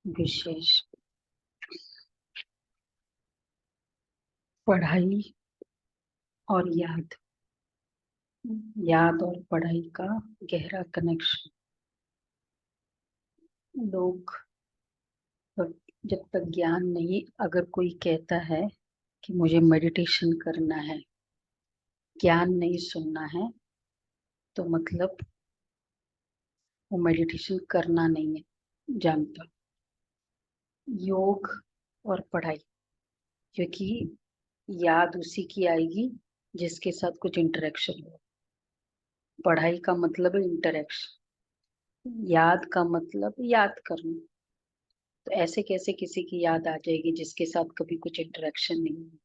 विशेष पढ़ाई और याद। याद और पढ़ाई का गहरा कनेक्शन। लोग जब तक ज्ञान नहीं, अगर कोई कहता है कि मुझे मेडिटेशन करना है, ज्ञान नहीं सुनना है, तो मतलब वो मेडिटेशन करना नहीं है जानता। योग और पढ़ाई, क्योंकि याद उसी की आएगी जिसके साथ कुछ इंटरेक्शन हो। पढ़ाई का मतलब है इंटरेक्शन, याद का मतलब याद करना। तो ऐसे कैसे किसी की याद आ जाएगी जिसके साथ कभी कुछ इंटरेक्शन नहीं है।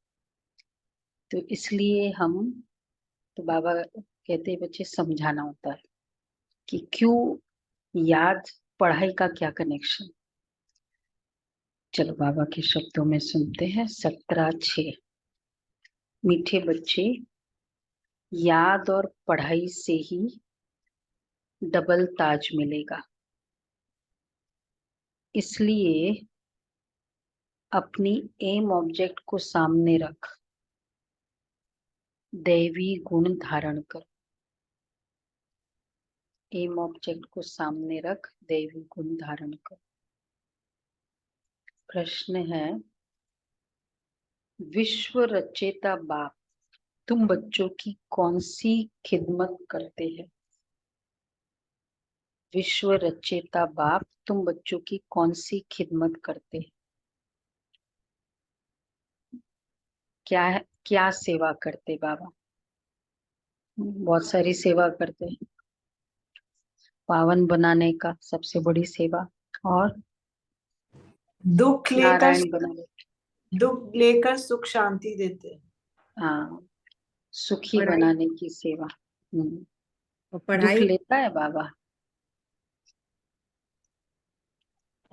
तो इसलिए हम, तो बाबा कहते हैं बच्चे समझाना होता है कि क्यों याद, पढ़ाई का क्या कनेक्शन। चलो बाबा के शब्दों में सुनते हैं। 17:6। मीठे बच्चे, याद और पढ़ाई से ही डबल ताज मिलेगा। इसलिए अपनी एम ऑब्जेक्ट को सामने रख, दैवी गुण धारण कर। एम ऑब्जेक्ट को सामने रख, दैवी गुण धारण कर। प्रश्न है, विश्व रचेता बाप तुम बच्चों की कौन सी खिदमत करते हैं? विश्व रचेता बाप तुम बच्चों की कौन सी खिदमत करते हैं? क्या क्या सेवा करते बाबा? बहुत सारी सेवा करते हैं। पावन बनाने का सबसे बड़ी सेवा, और दुख लेकर नारायण बनाने। सुख शांति देते हैं। हाँ, सुखी पढ़ाई बनाने की सेवा। और दुख पढ़ाई लेता है बाबा?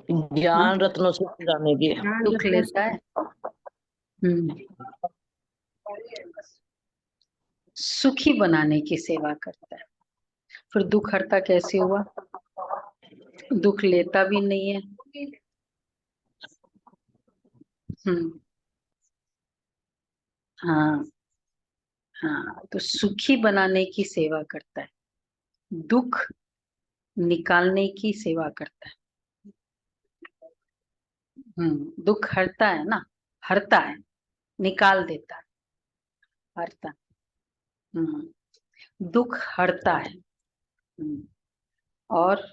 हाँ, ज्ञान रत्नों से जाने की। ज्ञान दुख रत्नों लेता से। है। हम्म सुखी बनाने की सेवा करता है। फिर दुख हरता कैसे हुआ? दुख लेता भी नहीं है। हम्म हाँ, हाँ, तो सुखी बनाने की सेवा करता है, दुख निकालने की सेवा करता है। दुख हरता है ना, हरता है, निकाल देता है, हरता। दुख हरता है। और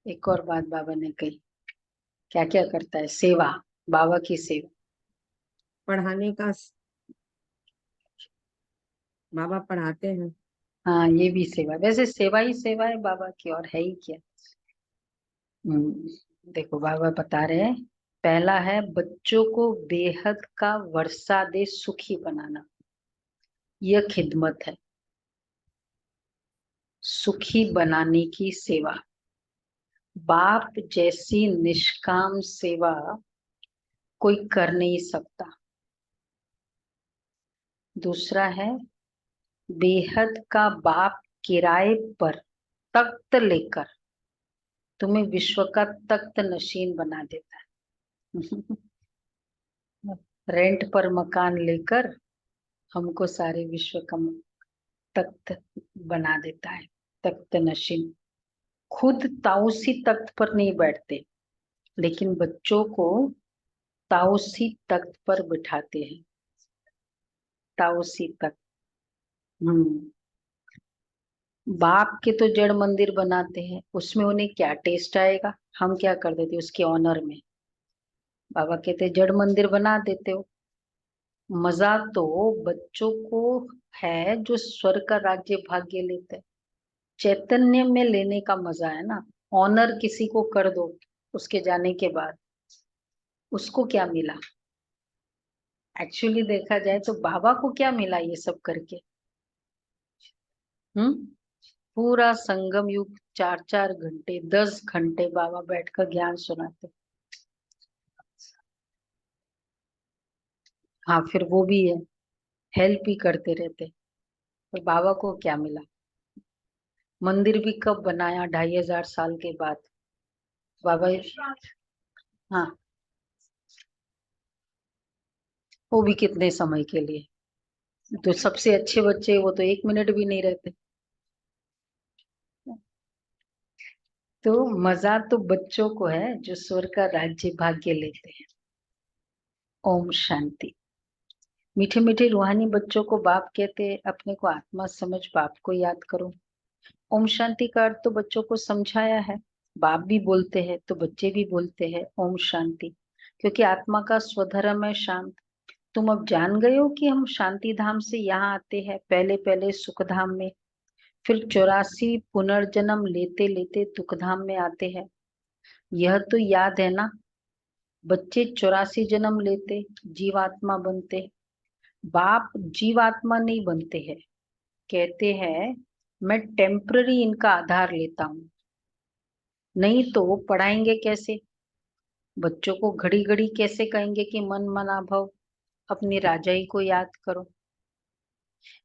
एक और बात बाबा ने कही, क्या क्या करता है? सेवा, बाबा की सेवा। पढ़ाने का, बाबा पढ़ाते हैं। हाँ, ये भी सेवा, वैसे सेवा ही सेवा है बाबा की, और है ही क्या। देखो बाबा बता रहे हैं, पहला है बच्चों को बेहद का वर्षा दे सुखी बनाना। यह खिदमत है, सुखी बनाने की सेवा। बाप जैसी निष्काम सेवा कोई कर नहीं सकता। दूसरा है, बेहद का बाप किराए पर तख्त लेकर तुम्हें विश्व का तख्त नशीन बना देता है। रेंट पर मकान लेकर हमको सारे विश्व का तख्त बना देता है, तख्त नशीन। खुद ताउसी तख्त पर नहीं बैठते, लेकिन बच्चों को ताउसी तख्त पर बिठाते हैं। ताउसी तख्त। हम्म बाप के तो जड़ मंदिर बनाते हैं, उसमें उन्हें क्या टेस्ट आएगा? हम क्या कर देते उसके ऑनर में? बाबा कहते जड़ मंदिर बना देते हो। मजा तो बच्चों को है जो स्वर्ग का राज्य भाग्य लेते हैं, चैतन्य में लेने का मजा है ना। ऑनर किसी को कर दो उसके जाने के बाद, उसको क्या मिला? एक्चुअली देखा जाए तो बाबा को क्या मिला ये सब करके? हम्म पूरा संगम युग 4-4 घंटे, 10 घंटे बाबा बैठकर ज्ञान सुनाते। हाँ, फिर वो भी है, हेल्प ही करते रहते। और बाबा को क्या मिला? मंदिर भी कब बनाया? 2500 साल के बाद। बाबा, हाँ, वो भी कितने समय के लिए। तो सबसे अच्छे बच्चे वो तो 1 मिनट भी नहीं रहते। तो मजा तो बच्चों को है जो स्वर्ग का राज्य भाग्य लेते हैं। ओम शांति। मीठे मीठे रूहानी बच्चों को बाप कहते हैं, अपने को आत्मा समझ बाप को याद करो। ओम शांति का अर्थ तो बच्चों को समझाया है। बाप भी बोलते हैं तो बच्चे भी बोलते हैं ओम शांति, क्योंकि आत्मा का स्वधर्म है शांत। तुम अब जान गए हो कि हम शांति धाम से यहाँ आते हैं, पहले पहले सुख धाम में, फिर 84 पुनर्जन्म लेते लेते दुख धाम में आते हैं। यह तो याद है ना। बच्चे 84 जन्म लेते, जीवात्मा बनते। बाप जीवात्मा नहीं बनते हैं। कहते हैं मैं टेम्पररी इनका आधार लेता हूँ। नहीं तो पढ़ाएंगे कैसे? बच्चों को घड़ी घड़ी कैसे कहेंगे कि मन मना भव, अपनी राजाई को याद करो?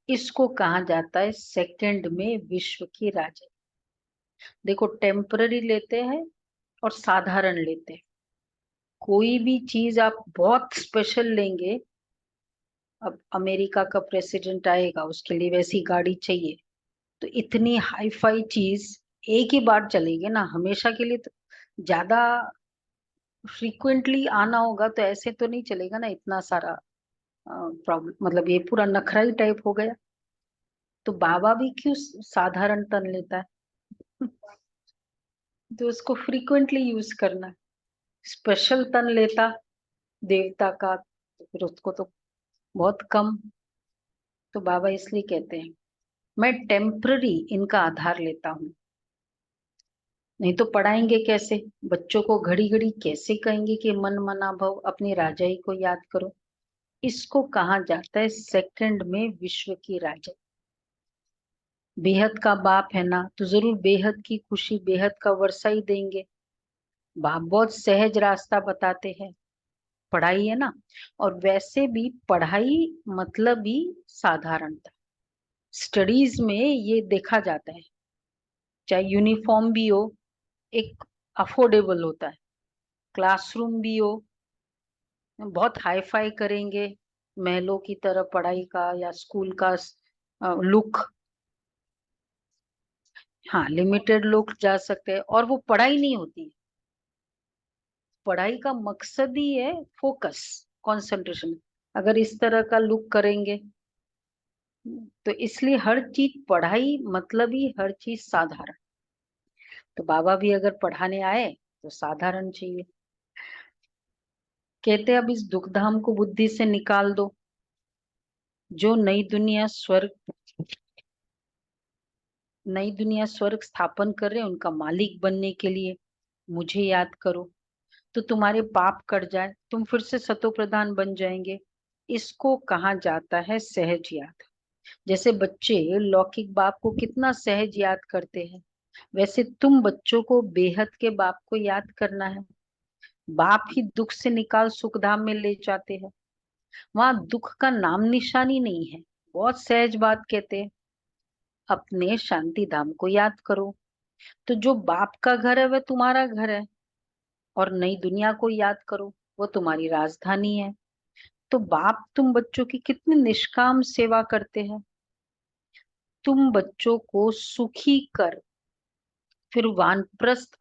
इसको कहा जाता है सेकंड में विश्व की राजाई। देखो, टेम्पररी लेते हैं और साधारण लेते हैं। कोई भी चीज आप बहुत स्पेशल लेंगे, अब अमेरिका का प्रेसिडेंट आएगा, उसके लिए वैसी गाड़ी चाहिए, तो इतनी हाई फाई चीज एक ही बार चलेगी ना, हमेशा के लिए तो ज्यादा फ्रीक्वेंटली आना होगा तो ऐसे तो नहीं चलेगा ना, इतना सारा प्रॉब्लम, मतलब ये पूरा नखरा ही टाइप हो गया। तो बाबा भी क्यों साधारण तन लेता है? तो उसको फ्रीक्वेंटली यूज करना है। स्पेशल तन लेता देवता का तो फिर उसको तो बहुत कम। तो बाबा इसलिए कहते हैं मैं टेम्पररी इनका आधार लेता हूँ। नहीं तो पढ़ाएंगे कैसे? बच्चों को घड़ी घड़ी कैसे कहेंगे कि मन मना भव, अपनी राजाई को याद करो? इसको कहा जाता है सेकंड में विश्व की राजाई। बेहद का बाप है ना, तो जरूर बेहद की खुशी, बेहद का वर्षा ही देंगे। बाप बहुत सहज रास्ता बताते हैं, पढ़ाई है ना। और वैसे भी पढ़ाई मतलब ही साधारणता। स्टडीज में ये देखा जाता है, चाहे यूनिफॉर्म भी हो, एक अफोर्डेबल होता है। क्लासरूम भी हो, बहुत हाई फाई करेंगे, महलों की तरह पढ़ाई का या स्कूल का लुक। हाँ, लिमिटेड लोग जा सकते हैं और वो पढ़ाई नहीं होती। पढ़ाई का मकसद ही है फोकस, कंसंट्रेशन। अगर इस तरह का लुक करेंगे तो इसलिए हर चीज पढ़ाई मतलब ही हर चीज साधारण। तो बाबा भी अगर पढ़ाने आए तो साधारण चाहिए। कहते हैं अब इस दुखधाम को बुद्धि से निकाल दो। जो नई दुनिया स्वर्ग स्थापन कर रहे हैं, उनका मालिक बनने के लिए मुझे याद करो, तो तुम्हारे पाप कट जाए, तुम फिर से सतो प्रधान बन जाएंगे। इसको कहा जाता है सहज याद। जैसे बच्चे लौकिक बाप को कितना सहज याद करते हैं, वैसे तुम बच्चों को बेहद के बाप को याद करना है। बाप ही दुख से निकाल सुख धाम में ले जाते हैं। वहां दुख का नाम निशानी नहीं है। बहुत सहज बात कहते हैं, अपने शांति धाम को याद करो। तो जो बाप का घर है वह तुम्हारा घर है, और नई दुनिया को याद करो, वो तुम्हारी राजधानी है। तो बाप तुम बच्चों की कितनी निष्काम सेवा करते हैं। तुम बच्चों को सुखी कर फिर वानप्रस्थ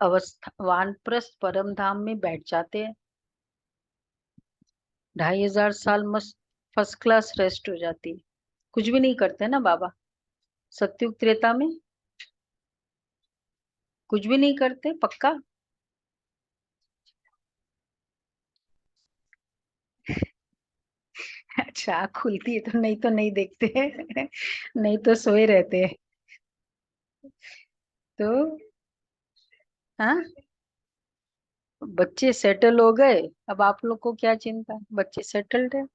परम धाम में बैठ जाते हैं। 2500 साल मस्त फर्स्ट क्लास रेस्ट हो जाती है। कुछ भी नहीं करते ना बाबा। सत्युग त्रेता में कुछ भी नहीं करते पक्का। अच्छा, आँख खुलती है तो नहीं देखते हैं। नहीं तो सोए रहते हैं। तो हाँ, बच्चे सेटल हो गए, अब आप लोग को क्या चिंता? बच्चे सेटल्ड है।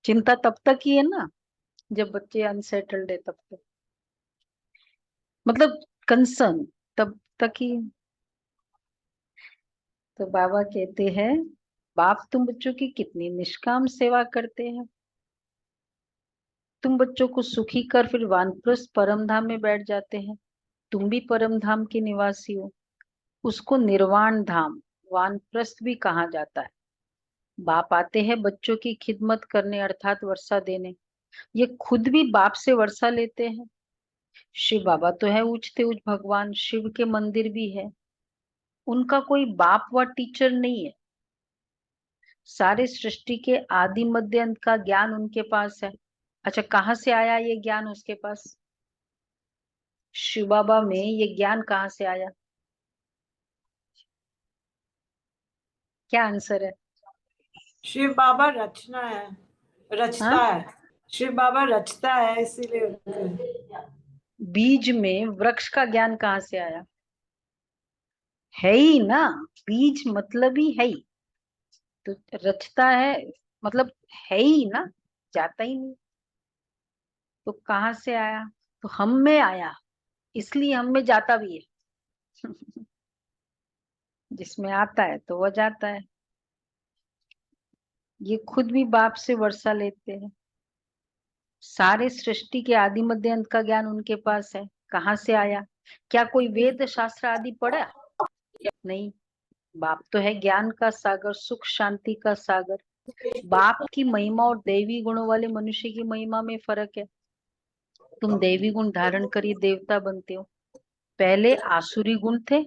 चिंता तब तक ही है ना जब बच्चे अनसेटल्ड है, तब तक मतलब कंसर्न तब तक ही। तो बाबा कहते हैं बाप तुम बच्चों की कितनी निष्काम सेवा करते हैं। तुम बच्चों को सुखी कर फिर वानप्रस्थ परम धाम में बैठ जाते हैं। तुम भी परम धाम के निवासी हो। उसको निर्वाण धाम, वानप्रस्थ भी कहा जाता है। बाप आते हैं बच्चों की खिदमत करने अर्थात वर्षा देने। ये खुद भी बाप से वर्षा लेते हैं। शिव बाबा तो है उच्चते उच्च भगवान, शिव के मंदिर भी है। उनका कोई बाप व टीचर नहीं है। सारे सृष्टि के आदि मध्य अंत का ज्ञान उनके पास है। अच्छा, कहाँ से आया ये ज्ञान उसके पास? शिव बाबा में ये ज्ञान कहाँ से आया? क्या आंसर है? शिव बाबा रचना है, हाँ, रचता है। शिव बाबा रचता है, इसीलिए उनके। बीज में वृक्ष का ज्ञान कहाँ से आया? है ही ना, बीज मतलब ही है ही। तो रचता है मतलब है ही ना, जाता ही नहीं। तो कहाँ से आया? तो हम में आया, इसलिए हम में जाता भी है। जिसमें आता है तो वह जाता है। ये खुद भी बाप से वर्षा लेते हैं। सारे सृष्टि के आदि मध्य अंत का ज्ञान उनके पास है। कहाँ से आया? क्या कोई वेद शास्त्र आदि पढ़ा? नहीं। बाप तो है ज्ञान का सागर, सुख शांति का सागर। बाप की महिमा और दैवी गुणों वाले मनुष्य की महिमा में फर्क है। तुम दैवी गुण धारण करिए देवता बनते हो। पहले आसुरी गुण थे।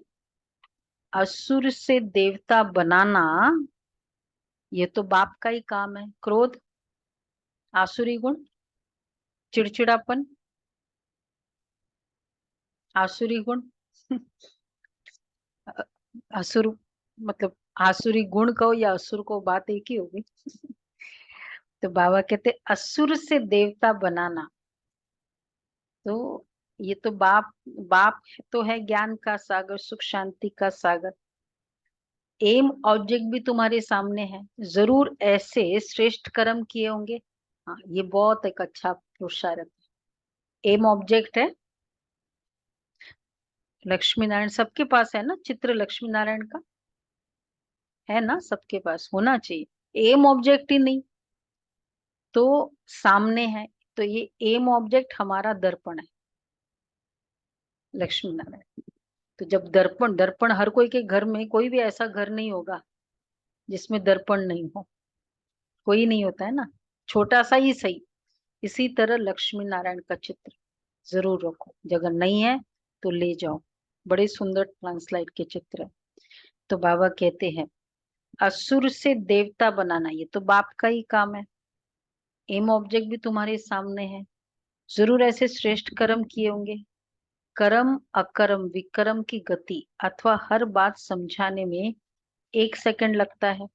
असुर से देवता बनाना ये तो बाप का ही काम है। क्रोध, आसुरी गुण, चिड़चिड़ापन, आसुरी गुण। असुर मतलब आसुरी गुण कहो या असुर को, बात एक ही होगी। तो बाबा कहते असुर से देवता बनाना। तो ये तो बाप, बाप तो है ज्ञान का सागर, सुख शांति का सागर। एम ऑब्जेक्ट भी तुम्हारे सामने है। जरूर ऐसे श्रेष्ठ कर्म किए होंगे। हाँ, ये बहुत एक अच्छा पुरुषार्थ है। एम ऑब्जेक्ट है लक्ष्मी नारायण, सबके पास है ना चित्र लक्ष्मी नारायण का? है ना, सबके पास होना चाहिए। एम ऑब्जेक्ट ही नहीं तो सामने है। तो ये एम ऑब्जेक्ट हमारा दर्पण है, लक्ष्मी नारायण। तो जब दर्पण, दर्पण हर कोई के घर में, कोई भी ऐसा घर नहीं होगा जिसमें दर्पण नहीं हो। कोई नहीं होता है ना, छोटा सा ही सही। इसी तरह लक्ष्मी नारायण का चित्र जरूर रखो। अगर नहीं है तो ले जाओ, बड़े सुंदर ट्रांसलाइट के चित्र है। तो बाबा कहते हैं असुर से देवता बनाना ये तो बाप का ही काम है। एम ऑब्जेक्ट भी तुम्हारे सामने है। जरूर ऐसे श्रेष्ठ कर्म किए होंगे। कर्म अकर्म विकर्म की गति अथवा हर बात समझाने में 1 सेकंड लगता है।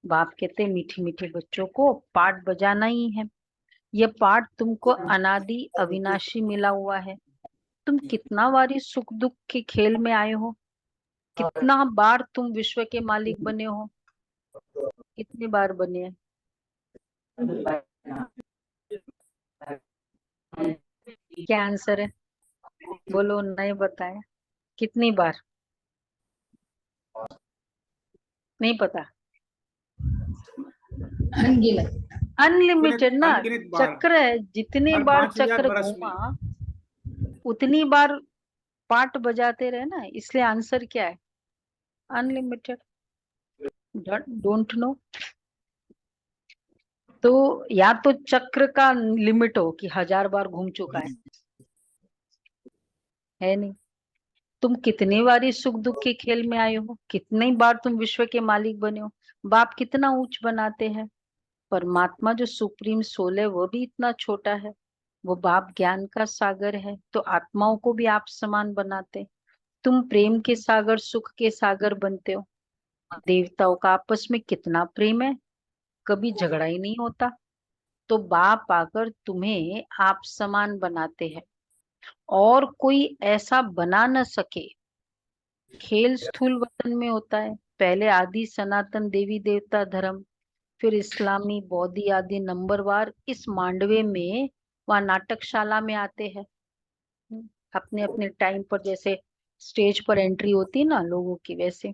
बाप कहते मीठे मीठे बच्चों को पाठ बजाना ही है। यह पाठ तुमको अनादि अविनाशी मिला हुआ है। तुम कितना बारी सुख दुख के खेल में आए हो, कितना बार तुम विश्व के मालिक बने हो, कितनी बार बने हैं? क्या आंसर है? बोलो, नहीं बताया। कितनी बार? नहीं पता? अनगिनत। अनलिमिटेड ना, अनगिनत बार, चक्र है। जितनी हर बार 5,000 चक्र बरस में। घूमा उतनी बार पाठ बजाते रहे ना, इसलिए आंसर क्या है? अनलिमिटेड। Don't know. तो या तो चक्र का लिमिट हो कि 1000 बार घूम चुका है नहीं। तुम कितनी बार इस सुख दुख के खेल में आए हो, कितनी बार तुम विश्व के मालिक बने हो। बाप कितना ऊंच बनाते हैं। परमात्मा जो सुप्रीम सोल है वो भी इतना छोटा है। वो बाप ज्ञान का सागर है, तो आत्माओं को भी आप समान बनाते। तुम प्रेम के सागर, सुख के सागर बनते हो। देवताओं का आपस में कितना प्रेम है, कभी झगड़ा ही नहीं होता। तो बाप आकर तुम्हें आप समान बनाते हैं, और कोई ऐसा बना न सके। खेल स्थूल वतन में होता है। पहले आदि सनातन देवी देवता धर्म, फिर इस्लामी बौद्धी आदि नंबरवार इस मांडवे में वहाँ नाटकशाला में आते हैं। अपने अपने टाइम पर, जैसे स्टेज पर एंट्री होती है ना लोगों की, वैसे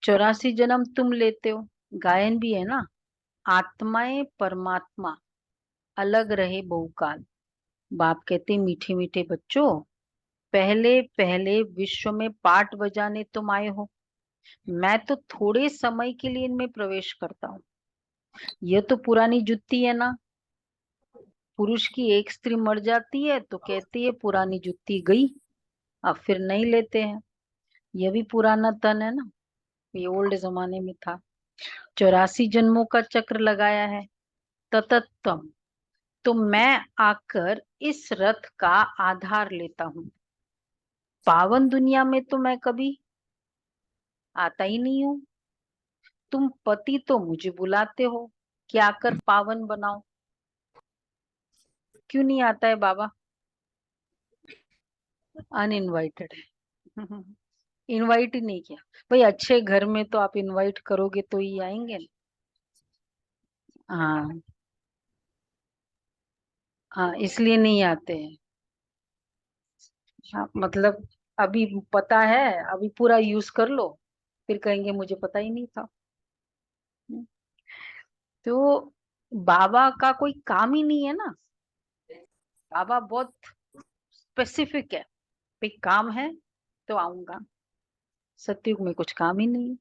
84 जन्म तुम लेते हो। गायन भी है ना, आत्माएं परमात्मा अलग रहे बहुकाल। बाप कहते मीठे मीठे बच्चों, पहले पहले विश्व में पाठ बजाने तुम आए हो, मैं तो थोड़े समय के लिए इनमें प्रवेश करता हूँ। ये तो पुरानी जुत्ती है ना। पुरुष की एक स्त्री मर जाती है तो कहती है पुरानी जुत्ती गई, अब फिर नहीं लेते हैं। ये भी पुराना तन है ना, ये ओल्ड जमाने में था। 84 जन्मों का चक्र लगाया है। ततत्तम, तो मैं आकर इस रथ का आधार लेता हूँ। पावन दुनिया में तो मैं कभी आता ही नहीं हूँ। तुम पति तो मुझे बुलाते हो कि आकर पावन बनाओ। क्यों नहीं आता है बाबा? अनइनवाइटेड है। इनवाइट ही नहीं किया। भाई अच्छे घर में तो आप इनवाइट करोगे तो ही आएंगे ना। हाँ हाँ, इसलिए नहीं आते हैं। हाँ, मतलब अभी पता है, अभी पूरा यूज कर लो, फिर कहेंगे मुझे पता ही नहीं था। तो बाबा का कोई काम ही नहीं है ना। बाबा बहुत स्पेसिफिक है, भाई काम है तो आऊंगा। सतयुग में कुछ काम ही नहीं है।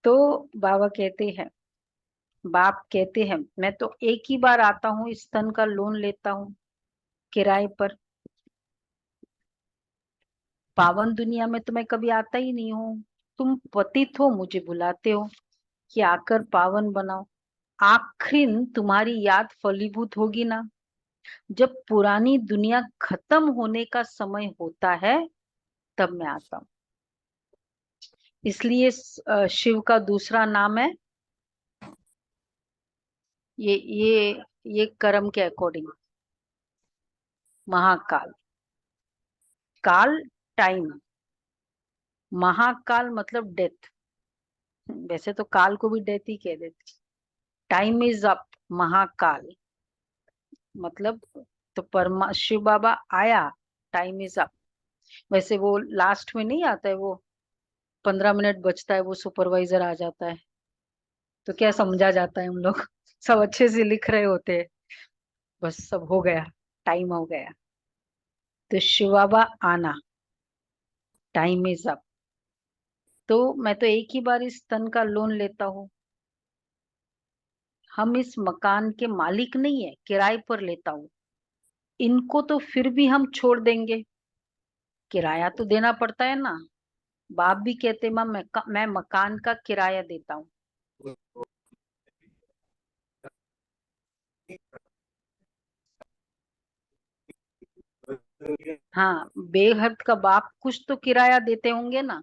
तो बाबा कहते हैं, बाप कहते हैं, मैं तो एक ही बार आता हूँ, इस तन का लोन लेता हूँ किराए पर। पावन दुनिया में तो मैं कभी आता ही नहीं हूँ। तुम पतित हो, मुझे बुलाते हो कि आकर पावन बनाओ। आखिर तुम्हारी याद फलीभूत होगी ना, जब पुरानी दुनिया खत्म होने का समय होता है तब मैं आता हूँ। इसलिए शिव का दूसरा नाम है ये कर्म के अकॉर्डिंग महाकाल। काल, टाइम। महाकाल मतलब डेथ। वैसे तो काल को भी डेथ ही कह देते। टाइम इज अप, महाकाल मतलब। तो परमा शिव बाबा आया, टाइम इज अप। वैसे वो लास्ट में नहीं आता है, वो 15 मिनट बचता है, वो सुपरवाइजर आ जाता है तो क्या समझा जाता है, हम लोग सब अच्छे से लिख रहे होते हैं, बस सब हो गया, टाइम हो गया। तो शिव बाबा आना, टाइम इज अप। तो मैं तो एक ही बार इस तन का लोन लेता हूँ। हम इस मकान के मालिक नहीं है, किराए पर लेता हूँ। इनको तो फिर भी हम छोड़ देंगे, किराया तो देना पड़ता है ना। बाप भी कहते मैं मकान का किराया देता हूँ। हाँ, बेहद का बाप कुछ तो किराया देते होंगे ना।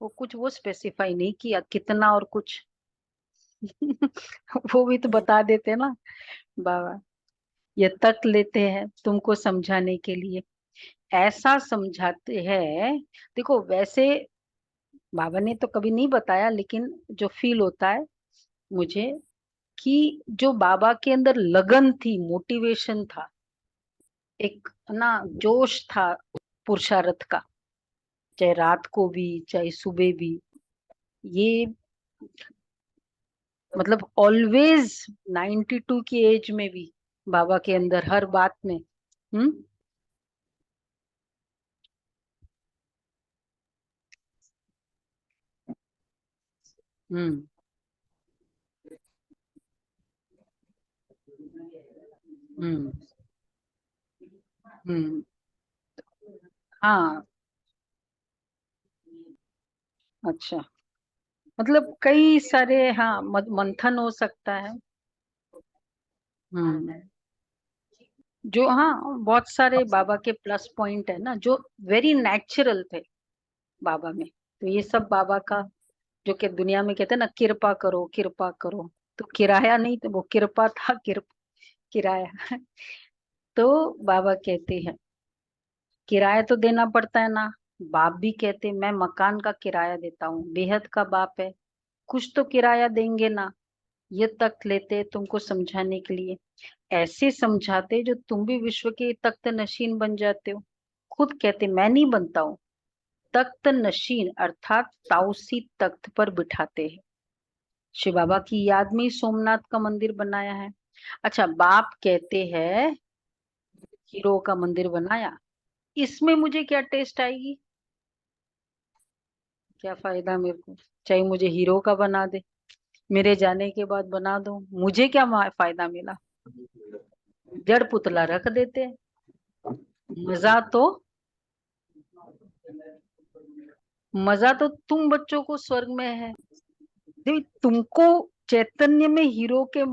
वो कुछ वो स्पेसिफाई नहीं किया कितना और कुछ। वो भी तो बता देते ना बाबा। ये तक लेते हैं तुमको समझाने के लिए, ऐसा समझाते हैं। देखो वैसे बाबा ने तो कभी नहीं बताया, लेकिन जो फील होता है मुझे कि जो बाबा के अंदर लगन थी, मोटिवेशन था, एक ना जोश था पुरुषार्थ का, चाहे रात को भी चाहे सुबह भी। ये मतलब ऑलवेज 92 की एज में भी बाबा के अंदर हर बात में। हम्म। हम्म। हम्म। हम्म। हाँ। अच्छा, मतलब कई सारे, हाँ, मंथन हो सकता है। हम्म। जो, हाँ, बहुत सारे बाबा के प्लस पॉइंट है ना, जो वेरी नेचुरल थे बाबा में। तो ये सब बाबा का, जो कि दुनिया में कहते हैं ना, कृपा करो कृपा करो। तो किराया नहीं, तो वो कृपा था, किराया। तो बाबा कहते हैं किराया तो देना पड़ता है ना। बाप भी कहते मैं मकान का किराया देता हूँ, बेहद का बाप है, कुछ तो किराया देंगे ना। ये तख्त लेते तुमको समझाने के लिए, ऐसे समझाते जो तुम भी विश्व के तख्त नशीन बन जाते हो। खुद कहते मैं नहीं बनता हूँ, तख्त नशीन अर्थात ताउसी तख्त पर बिठाते हैं। शिव बाबा की याद में ही सोमनाथ का मंदिर बनाया है। अच्छा, बाप कहते हैं हीरो का मंदिर बनाया, इसमें मुझे क्या टेस्ट आएगी, क्या फायदा मेरे को, चाहे मुझे हीरो का बना दे, मेरे जाने के बाद बना दो, मुझे क्या फायदा मिला। जड़ पुतला रख देते हैं। मजा तो तुम बच्चों को स्वर्ग में है। देखो, तुमको चैतन्य में हीरो के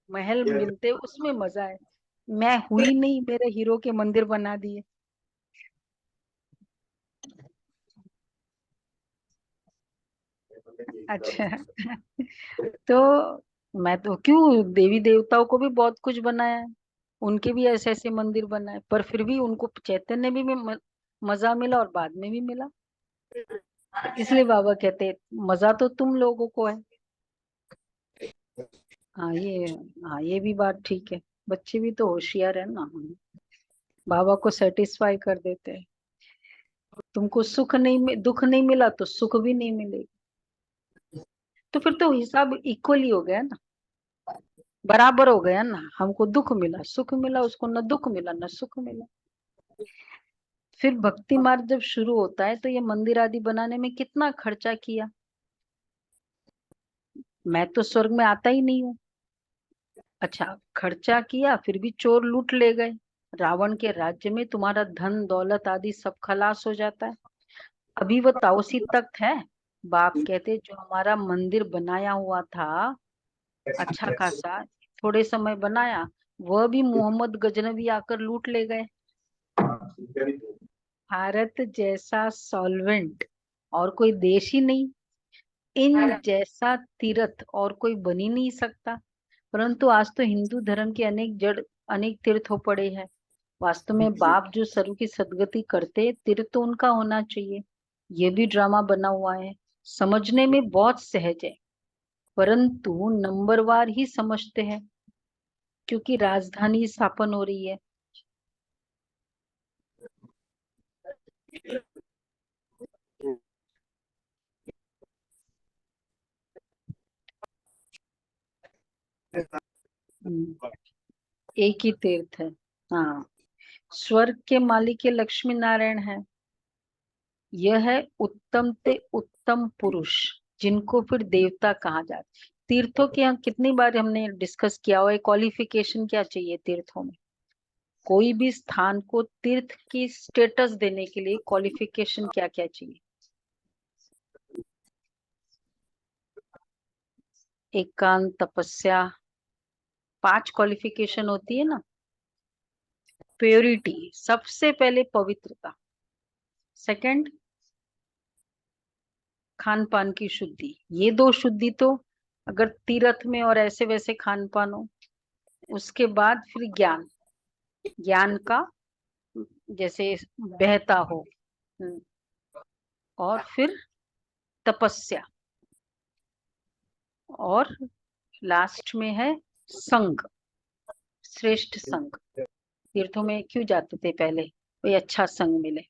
महल मिलते, उसमें मजा है। मैं हुई नहीं, मेरे हीरो के मंदिर बना दिए। अच्छा। तो मैं तो क्यों, देवी देवताओं को भी बहुत कुछ बनाया है, उनके भी ऐसे ऐसे मंदिर बनाए, पर फिर भी उनको चैतन्य में भी मजा मिला और बाद में भी मिला। इसलिए बाबा कहते हैं, मजा तो तुम लोगों को है। हाँ ये हाँ ये भी बात ठीक है। बच्चे भी तो होशियार है ना, बाबा को सेटिस्फाई कर देते हैं। तुमको दुख नहीं मिला तो सुख भी नहीं मिलेगा। तो फिर तो हिसाब इक्वली हो गया ना, बराबर हो गया ना। हमको दुख मिला सुख मिला, उसको न दुख मिला न सुख मिला। फिर भक्ति मार्ग जब शुरू होता है तो ये मंदिर आदि बनाने में कितना खर्चा किया। मैं तो स्वर्ग में आता ही नहीं हूँ। अच्छा, खर्चा किया फिर भी चोर लूट ले गए। रावण के राज्य में तुम्हारा धन दौलत आदि सब खलास हो जाता है। अभी वो ताउसी तख्त है, बाप कहते जो हमारा मंदिर बनाया हुआ था, अच्छा खासा, थोड़े समय बनाया, वह भी मोहम्मद गजनवी आकर लूट ले गए। भारत जैसा सॉल्वेंट और कोई देश ही नहीं, इन जैसा तीर्थ और कोई बन ही नहीं सकता। परंतु आज तो हिंदू धर्म के अनेक तीर्थ हो पड़े हैं। वास्तव में बाप जो सर्व की सदगति करते, तीर्थ तो उनका होना चाहिए। ये भी ड्रामा बना हुआ है, समझने में बहुत सहज है, परंतु नंबरवार ही समझते हैं, क्योंकि राजधानी स्थापन हो रही है। हम्म, एक ही तीर्थ है। हाँ, स्वर्ग के मालिक ये लक्ष्मी नारायण है। यह है उत्तम ते उत्तम पुरुष, जिनको फिर देवता कहा जाता है। तीर्थों के यहाँ कितनी बार हमने डिस्कस किया हुआ है, क्वालिफिकेशन क्या चाहिए तीर्थों में। कोई भी स्थान को तीर्थ की स्टेटस देने के लिए क्वालिफिकेशन क्या क्या चाहिए। एकांत, तपस्या, 5 क्वालिफिकेशन होती है ना। प्योरिटी, सबसे पहले पवित्रता। सेकंड, खान पान की शुद्धि। ये 2 शुद्धि तो अगर तीर्थ में और ऐसे वैसे खान पान हो। उसके बाद फिर ज्ञान, ज्ञान का जैसे बहता हो। हम्म, और फिर तपस्या, और लास्ट में है संग, श्रेष्ठ संग। तीर्थों में क्यों जाते थे पहले, कोई अच्छा संग मिले।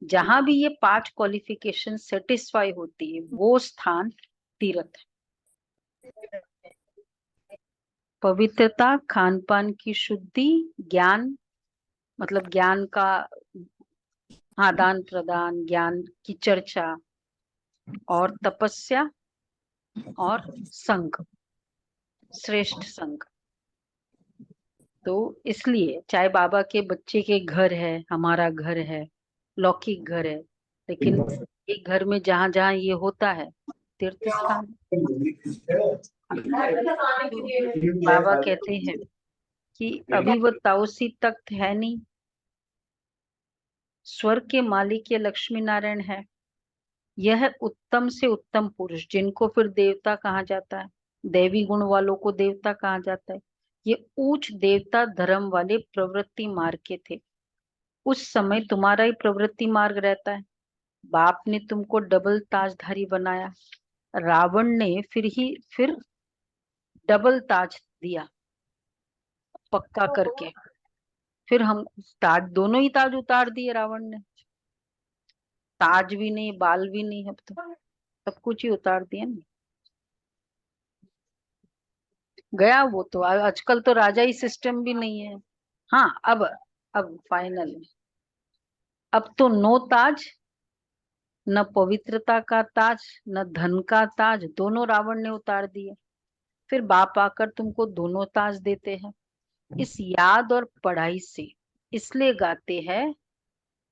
जहां भी ये 5 क्वालिफिकेशन सेटिस्फाई होती है, वो स्थान तीर्थ है। पवित्रता, खान पान की शुद्धि, ज्ञान, मतलब ज्ञान का आदान प्रदान, ज्ञान की चर्चा, और तपस्या, और संघ, श्रेष्ठ संघ। तो इसलिए चाहे बाबा के बच्चे के घर है, हमारा घर है, लौकिक घर है, लेकिन एक घर में जहां जहां ये होता है, तीर्थ स्थान। तो बाबा कहते हैं कि अभी वो ताउसी तख्त है नहीं, स्वर्ग के मालिक ये लक्ष्मी नारायण है। यह उत्तम से उत्तम पुरुष, जिनको फिर देवता कहा जाता है, दैवी गुण वालों को देवता कहा जाता है। ये उच्च देवता धर्म वाले प्रवृत्ति मार्ग के थे। उस समय तुम्हारा ही प्रवृत्ति मार्ग रहता है। बाप ने तुमको डबल ताजधारी बनाया, रावण ने फिर डबल ताज दिया पक्का करके। फिर हम ताज, दोनों ही ताज उतार दिए रावण ने। ताज भी नहीं, बाल भी नहीं, अब तो सब कुछ ही उतार दिया ना। गया वो तो, आजकल तो राजा ही सिस्टम भी नहीं है। हाँ, अब फाइनल अब तो नो ताज, न पवित्रता का ताज, न धन का ताज, दोनों रावण ने उतार दिए। फिर बाप आकर तुमको दोनों ताज देते हैं इस याद और पढ़ाई से। इसलिए गाते हैं,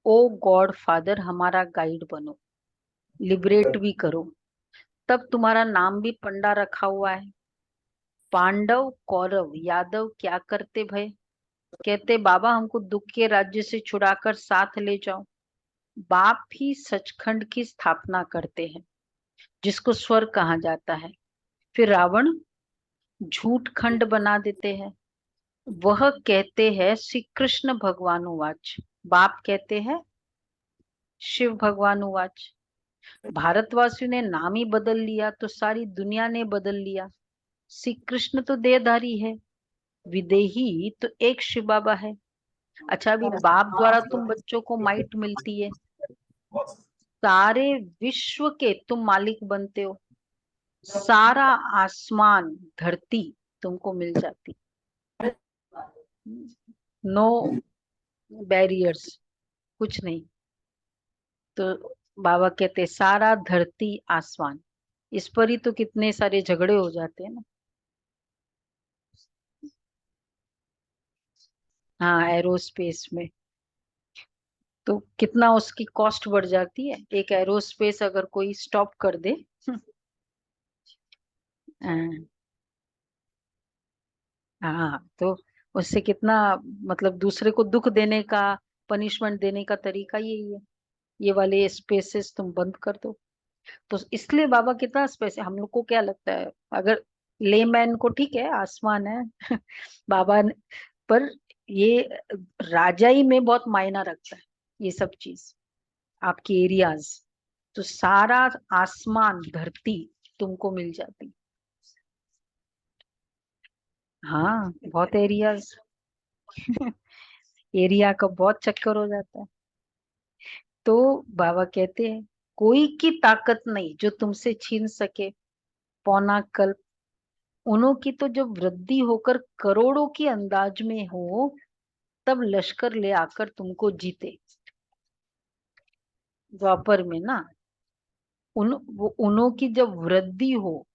ओ गॉड फादर हमारा गाइड बनो, लिबरेट भी करो। तब तुम्हारा नाम भी पंडा रखा हुआ है। पांडव कौरव यादव क्या करते भय, कहते बाबा हमको दुख के राज्य से छुड़ाकर साथ ले जाओ। बाप ही सचखंड की स्थापना करते हैं, जिसको स्वर्ग कहा जाता है। फिर रावण झूठ खंड बना देते हैं। वह कहते हैं श्री कृष्ण भगवान उवाच, बाप कहते हैं शिव भगवान उवाच। भारतवासियों ने नाम ही बदल लिया तो सारी दुनिया ने बदल लिया। श्री कृष्ण तो देहधारी है, विदेही तो एक शिव बाबा है। अच्छा, अभी बाप द्वारा तुम बच्चों को माइट मिलती है, सारे विश्व के तुम मालिक बनते हो, सारा आसमान धरती तुमको मिल जाती, नो बैरियर्स, कुछ नहीं। तो बाबा कहते सारा धरती आसमान, इस पर ही तो कितने सारे झगड़े हो जाते हैं ना। हाँ, एरोस्पेस में तो कितना उसकी कॉस्ट बढ़ जाती है, एक एरोस्पेस अगर कोई स्टॉप कर दे। हाँ, हाँ, तो उससे कितना, मतलब दूसरे को दुख देने का, पनिशमेंट देने का तरीका यही है। ये वाले स्पेसेस तुम बंद कर दो। तो इसलिए बाबा कितना स्पेस, हम लोग को क्या लगता है, अगर लेमैन को ठीक है आसमान है बाबा पर ये राजाई में बहुत मायना रखता है ये सब चीज, आपकी एरियाज। तो सारा आसमान धरती तुमको मिल जाती। हाँ, बहुत एरियाज एरिया का बहुत चक्कर हो जाता है। तो बाबा कहते हैं कोई की ताकत नहीं जो तुमसे छीन सके पौना कल्प। उन्हों की तो जब वृद्धि होकर करोड़ों की अंदाज में हो, तब लश्कर ले आकर तुमको जीते। द्वापर में ना, उन्हों की जब वृद्धि हो,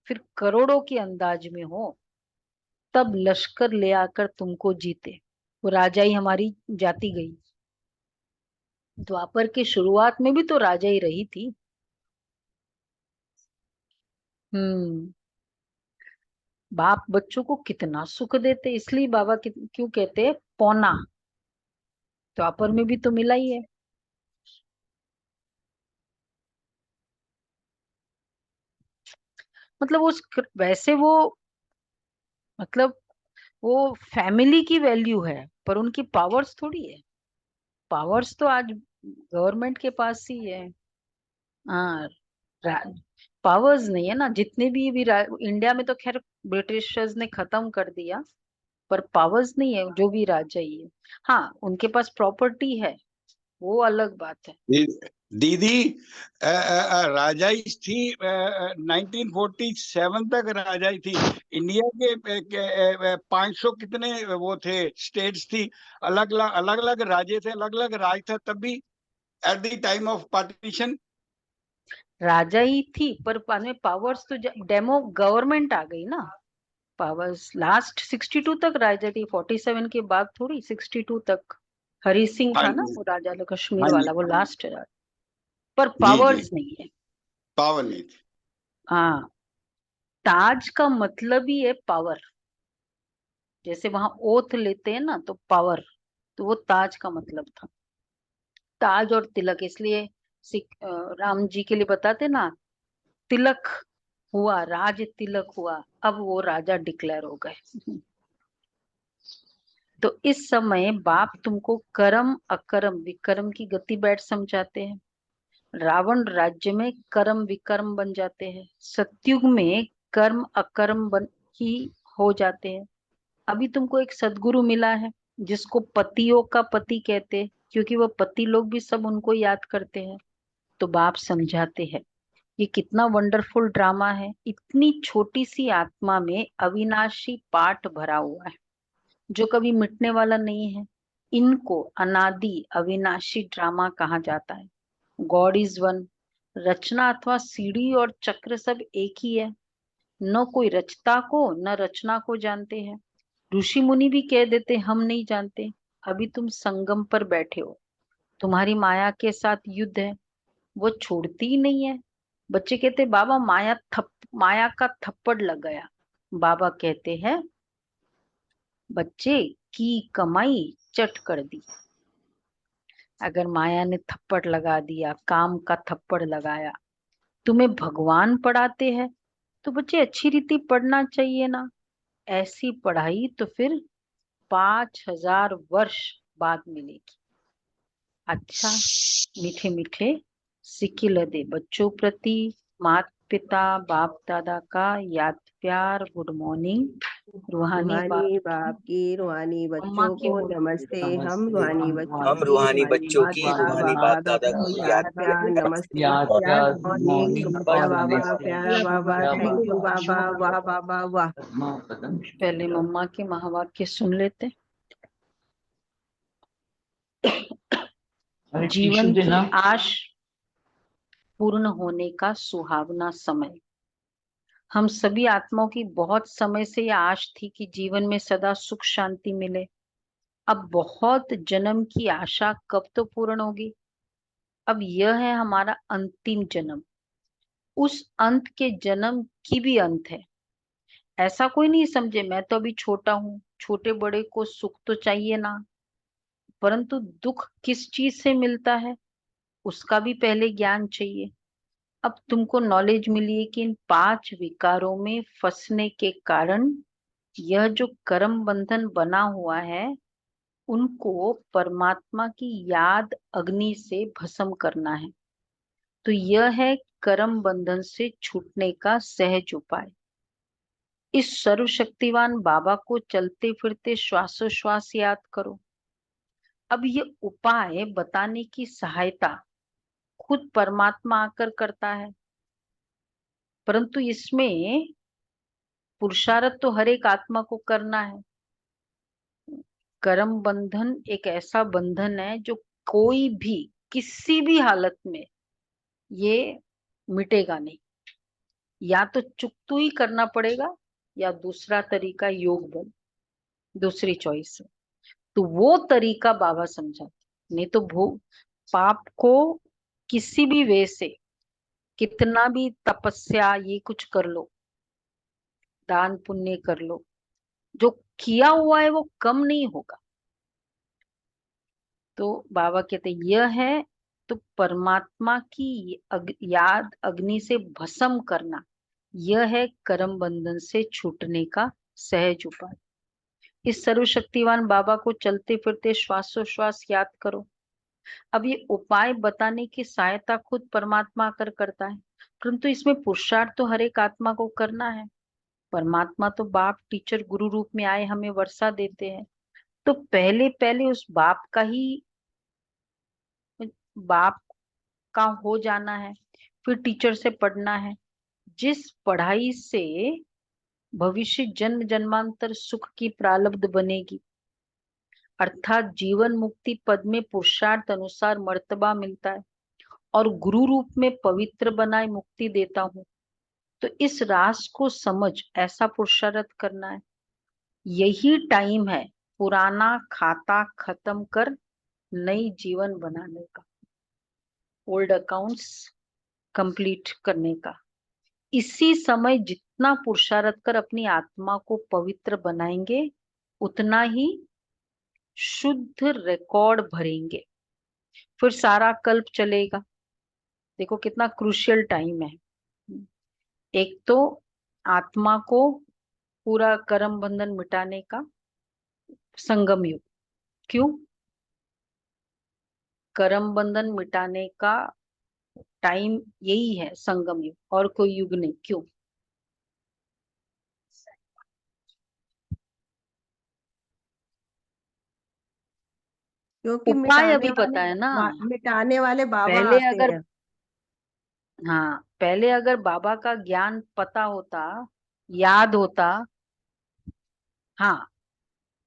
फिर करोड़ों की अंदाज में हो, तब लश्कर ले आकर तुमको जीते। वो राजाई हमारी जाती गई। द्वापर की शुरुआत में भी तो राजाई रही थी। हम्म। बाप बच्चों को कितना सुख देते, इसलिए बाबा क्यों कहते हैं पौना, द्वापर में भी तो मिला ही है। मतलब उस वैसे वो, मतलब वो फैमिली की वैल्यू है, पर उनकी पावर्स थोड़ी है। पावर्स तो आज गवर्नमेंट के पास ही है। हाँ, पावर्स नहीं है ना, जितने भी इंडिया में तो खैर ब्रिटिशर्स ने खत्म कर दिया, पर पावर्स नहीं है जो भी राजा ही है। हाँ, उनके पास प्रॉपर्टी है, वो अलग बात है। दीदी, राजाई थी 1947 तक राजाई थी। इंडिया के 500 कितने वो थे स्टेट्स थी, अलग अलग अलग अलग राज्य थे, अलग अलग राज था तब भी, at the time of partition. राजा ही थी, पर बाद में पावर्स तो डेमो गवर्नमेंट आ गई ना। पावर्स लास्ट 62 तक राजा थी, 47 के बाद थोड़ी, 62 तक हरी सिंह हाँ था ना जी, वो राजा कश्मीर हाँ जी, वाला, वो लास्ट। पर जी जी, पावर्स नहीं है। पावर नहीं थी। हाँ, ताज का मतलब ही है पावर। जैसे वहां ओथ लेते हैं ना तो पावर, तो वो ताज का मतलब था। ताज और तिलक, इसलिए राम जी के लिए बताते ना, तिलक हुआ, राज तिलक हुआ, अब वो राजा डिक्लेयर हो गए। तो इस समय बाप तुमको कर्म अकर्म विकर्म की गति बैठ समझाते हैं। रावण राज्य में कर्म विकर्म बन जाते हैं, सतयुग में कर्म अकर्म बन ही हो जाते हैं। अभी तुमको एक सदगुरु मिला है, जिसको पतियों का पति कहते हैं, क्योंकि वो पति लोग भी सब उनको याद करते हैं। तो बाप समझाते हैं ये कितना वंडरफुल ड्रामा है, इतनी छोटी सी आत्मा में अविनाशी पाठ भरा हुआ है, जो कभी मिटने वाला नहीं है। इनको अनादि अविनाशी ड्रामा कहा जाता है। God is one. रचना अथवा सीढ़ी और चक्र सब एक ही है। न कोई रचता को न रचना को जानते हैं। ऋषि मुनि भी कह देते हम नहीं जानते। अभी तुम संगम पर बैठे हो, तुम्हारी माया के साथ युद्ध है, वो छोड़ती ही नहीं है। बच्चे कहते बाबा माया का थप्पड़ लग गया। बाबा कहते हैं बच्चे की कमाई चट कर दी। अगर माया ने थप्पड़ लगा दिया, काम का थप्पड़ लगाया, तुम्हें भगवान पढ़ाते हैं तो बच्चे अच्छी रीति पढ़ना चाहिए ना। ऐसी पढ़ाई तो फिर 5000 वर्ष बाद मिलेगी। अच्छा, मीठे मीठे सिक्किल दे बच्चों प्रति माता पिता बाप दादा का याद प्यार गुड मॉर्निंग। रूहानी रूहानी बाप बाप की रूहानी अम्मा बच्चों की को नमस्ते। हम रूहानी बच्चों हम की रूहानी रूहानी बच्चों माता की पिता रूहानी बाप बाप दादा दादा को को याद याद प्यार नमस्ते। प्यार गुड मॉर्निंग, नमस्ते बाबा, प्यारा बाबा, थैंक यू बाबा, वाह बाबा वाह। पहले मम्मा के महावाक्य सुन लेते। जीवन की आश पूर्ण होने का सुहावना समय। हम सभी आत्माओं की बहुत समय से यह आश थी कि जीवन में सदा सुख शांति मिले। अब बहुत जन्म की आशा कब तो पूर्ण होगी। अब यह है हमारा अंतिम जन्म। उस अंत के जन्म की भी अंत है। ऐसा कोई नहीं समझे मैं तो अभी छोटा हूँ, छोटे बड़े को सुख तो चाहिए ना, परंतु दुख किस चीज से मिलता है उसका भी पहले ज्ञान चाहिए। अब तुमको नॉलेज मिली है कि इन 5 विकारों में फंसने के कारण यह जो कर्म बंधन बना हुआ है उनको परमात्मा की याद अग्नि से भस्म करना है। तो यह है कर्म बंधन से छूटने का सहज उपाय। इस सर्वशक्तिवान बाबा को चलते फिरते श्वासोश्वास याद करो। अब ये उपाय बताने की सहायता खुद परमात्मा आकर करता है, परंतु इसमें पुरुषार्थ तो हर एक आत्मा को करना है। कर्म बंधन एक ऐसा बंधन है जो कोई भी किसी भी हालत में ये मिटेगा नहीं। या तो चुकतू ही करना पड़ेगा या दूसरा तरीका योग बल, दूसरी चॉइस है। तो वो तरीका बाबा समझाते। नहीं तो पाप को किसी भी वे से कितना भी तपस्या ये कुछ कर लो, दान पुण्य कर लो, जो किया हुआ है वो कम नहीं होगा। तो बाबा कहते यह है तो परमात्मा की याद अग्नि से भस्म करना, यह है कर्म बंधन से छूटने का सहज उपाय। इस सर्वशक्तिवान बाबा को चलते फिरते श्वासोश्वास याद करो। अब ये उपाय बताने की सहायता खुद परमात्मा आकर करता है, परंतु इसमें पुरुषार्थ तो हर एक आत्मा को करना है। परमात्मा तो बाप टीचर गुरु रूप में आए हमें वर्षा देते हैं, तो पहले पहले उस बाप का हो जाना है, फिर टीचर से पढ़ना है। जिस पढ़ाई से भविष्य जन्म जन्मांतर सुख की प्रारब्ध बनेगी, अर्थात जीवन मुक्ति पद में पुरुषार्थ अनुसार मर्तबा मिलता है और गुरु रूप में पवित्र बनाए मुक्ति देता हूँ। तो इस रास को समझ ऐसा पुरुषार्थ करना है। यही टाइम है पुराना खाता खत्म कर नई जीवन बनाने का, ओल्ड अकाउंट्स कंप्लीट करने का। इसी समय जितना पुरुषार्थ कर अपनी आत्मा को पवित्र बनाएंगे उतना ही शुद्ध रिकॉर्ड भरेंगे, फिर सारा कल्प चलेगा। देखो कितना क्रूशियल टाइम है। एक तो आत्मा को पूरा कर्म बंधन मिटाने का संगम युग। क्यों? कर्म बंधन मिटाने का टाइम यही है संगम युग, और कोई युग नहीं। क्यों? क्योंकि उपाय अभी पता है ना। मिटाने वाले बाबा पहले आते अगर हैं। हाँ, पहले अगर बाबा का ज्ञान पता होता, याद होता, हाँ,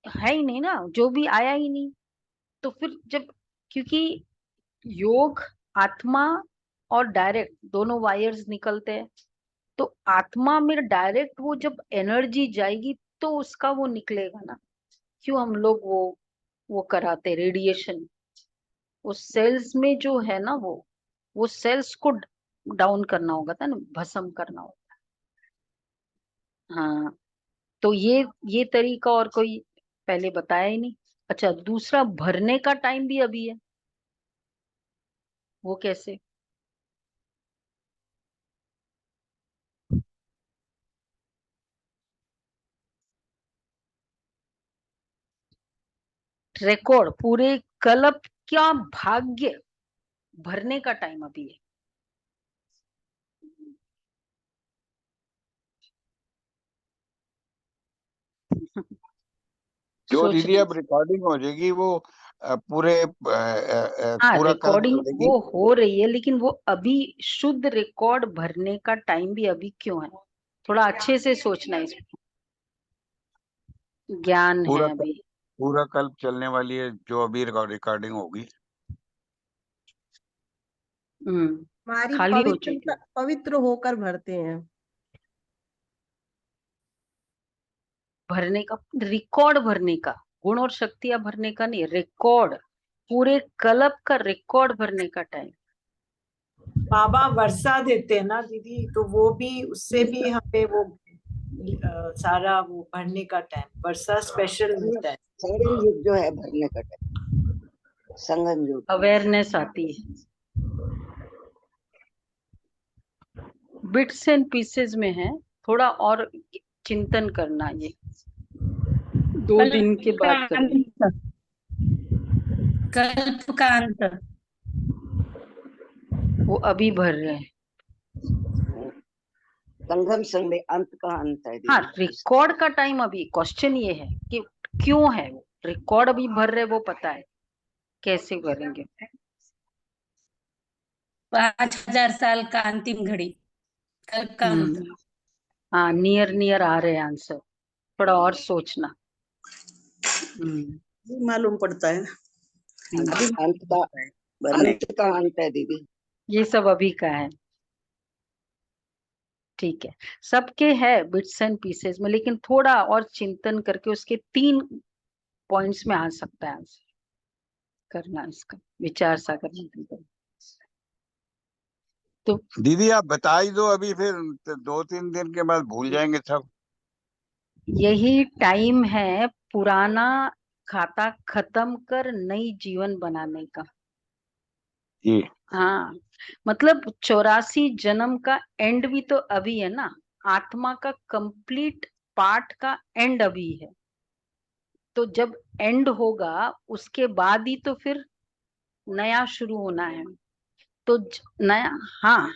है ही नहीं ना, जो भी आया ही नहीं। तो फिर जब, क्योंकि योग आत्मा और डायरेक्ट दोनों वायर्स निकलते हैं, तो आत्मा में डायरेक्ट वो जब एनर्जी जाएगी तो उसका वो निकलेगा ना। क्यों हम लोग वो कराते रेडिएशन, उस सेल्स में जो है ना, वो सेल्स को डाउन करना होगा था ना, भस्म करना होगा। हाँ, तो ये तरीका और कोई पहले बताया ही नहीं। अच्छा, दूसरा भरने का टाइम भी अभी है, वो कैसे? रिकॉर्ड पूरे कल्प क्या भाग्य भरने का टाइम अभी है। जो दीदी सोचने, अब रिकॉर्डिंग हो जाएगी वो पूरे हाँ पूरा कल रिकॉर्डिंग चलेगी। वो हो रही है, लेकिन वो अभी शुद्ध रिकॉर्ड भरने का टाइम भी अभी क्यों है? थोड़ा अच्छे से सोचना, इसमें ज्ञान है पूरा अभी। पूरा कल चलने वाली है जो अभी रिकॉर्डिंग होगी। हमारी खाली हो पवित्रता, चुकी। पवित्र होकर भरते हैं। भरने का, रिकॉर्ड भरने का, गुण और शक्तियां भरने का नहीं, रिकॉर्ड पूरे कल्प का रिकॉर्ड भरने का टाइम। बाबा वर्षा देते हैं ना दीदी, तो वो भी, उससे भी हमें वो सारा वो भरने का टाइम, वर्षा स्पेशल मिलता है। संगम युग जो है भरने का टाइम, संगम युग। अवेयरनेस आती है, बिट्स एंड पीसेस में है, थोड़ा और चिंतन करना। ये 2 दिन के बाद करें। कल्प का अंत। वो अभी भर रहे हैं। संगम संग अंत का अंत है हाँ, दीदी। रिकॉर्ड का टाइम अभी, क्वेश्चन ये है कि क्यों है वो रिकॉर्ड अभी भर रहे, वो पता है कैसे करेंगे। 5000 साल का अंतिम घड़ी, कल्प का अंत। हाँ, नियर नियर आ रहे हैं आंसर, थोड़ा और सोचना। मालूम पड़ता है अभी अंत का अंत है दीदी। ये सब अभी का है, ठीक है। सबके है बिट्स एंड पीसेस में, लेकिन थोड़ा और चिंतन करके उसके 3 पॉइंट्स में आ सकता है आंसर करना, इसका विचार सागर मंथन करो। तो दीदी आप बता ही दो अभी, फिर 2-3 दिन के बाद भूल जाएंगे सब। यही टाइम है पुराना खाता खत्म कर नई जीवन बनाने का। जी। हाँ, मतलब 84 जन्म का एंड भी तो अभी है ना, आत्मा का कंप्लीट पार्ट का एंड अभी है। तो जब एंड होगा उसके बाद ही तो फिर नया शुरू होना है। तो नया, हाँ,